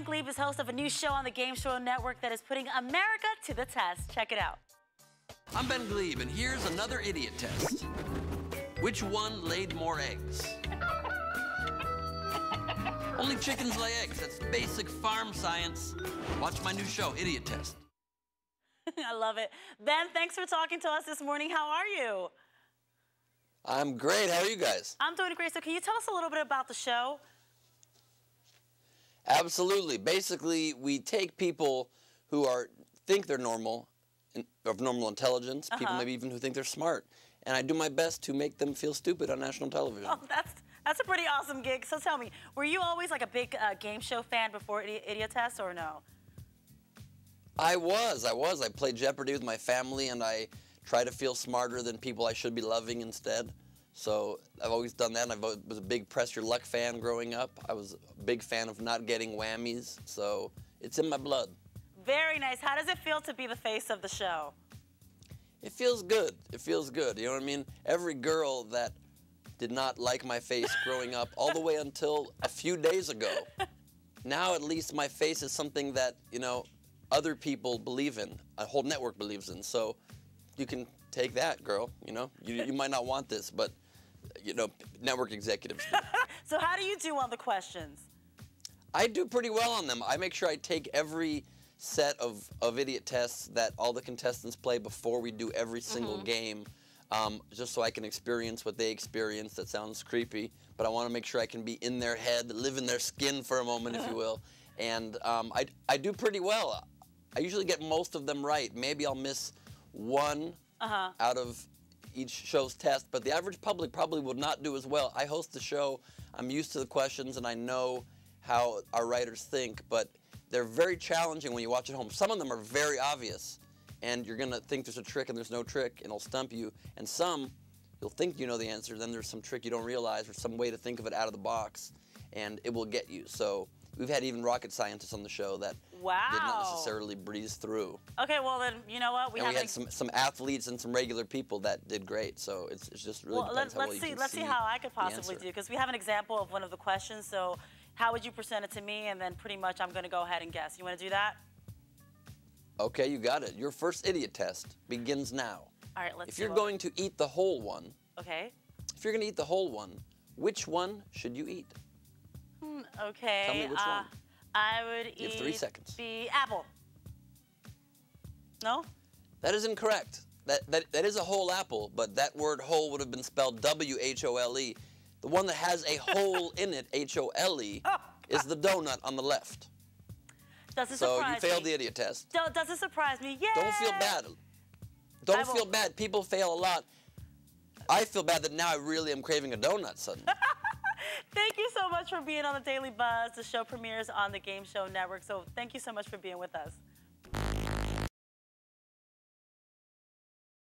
Ben Gleib is host of a new show on the Game Show Network that is putting America to the test. Check it out. I'm Ben Gleib, and here's another idiot test. Which one laid more eggs? Only chickens lay eggs. That's basic farm science. Watch my new show, Idiotest. I love it. Ben, thanks for talking to us this morning. How are you? I'm great. How are you guys? I'm doing great. So can you tell us a little bit about the show? Absolutely. Basically, we take people who think they're normal, of normal intelligence, people maybe even who think they're smart, and I do my best to make them feel stupid on national television. Oh, that's a pretty awesome gig. So tell me, were you always like a big game show fan before Idiotest, or no? I was. I played Jeopardy with my family, and I try to feel smarter than people I should be loving instead. So I've always done that, and I was a big Press Your Luck fan growing up. I was a big fan of not getting whammies, so it's in my blood. Very nice. How does it feel to be the face of the show? It feels good. It feels good. You know what I mean? Every girl that did not like my face growing up all the way until a few days ago, now at least my face is something that, you know, other people believe in, a whole network believes in. So you can take that, girl. You know, you might not want this, but, you know, network executives do. So how do you do on the questions? I do pretty well on them. I make sure I take every set of idiot tests that all the contestants play before we do every single game, just so I can experience what they experience. That sounds creepy, but I want to make sure I can be in their head, live in their skin for a moment, if you will. And I do pretty well. I usually get most of them right. Maybe I'll miss one out of each show's test, but the average public probably would not do as well. I host the show. I'm used to the questions, and I know how our writers think, but they're very challenging when you watch at home. Some of them are very obvious, and you're going to think there's a trick and there's no trick, and it'll stump you. And some, you'll think you know the answer, then there's some trick you don't realize or some way to think of it out of the box, and it will get you. So we've had even rocket scientists on the show that did not necessarily breeze through. Okay, well then, you know what? We had some athletes and some regular people that did great, so it's just really depends how well you can let's see how I could possibly do, because we have an example of one of the questions. So how would you present it to me, and then pretty much I'm going to go ahead and guess. You want to do that? Okay, you got it. Your first idiot test begins now. All right, let's If you're going to eat the whole one, okay. If you're going to eat the whole one, which one should you eat? Okay. Tell me which one. I would You have 3 seconds. the apple. No? That is incorrect. That is a whole apple, but that word whole would have been spelled W-H-O-L-E. The one that has a hole in it, H-O-L-E, is the donut on the left. Does it so surprise you failed me? the idiot test. Does it surprise me? Yeah. Don't feel bad. Don't feel bad. People fail a lot. I feel bad that now I really am craving a donut suddenly. Thank you so much for being on the Daily Buzz. The show premieres on the Game Show Network, so thank you so much for being with us.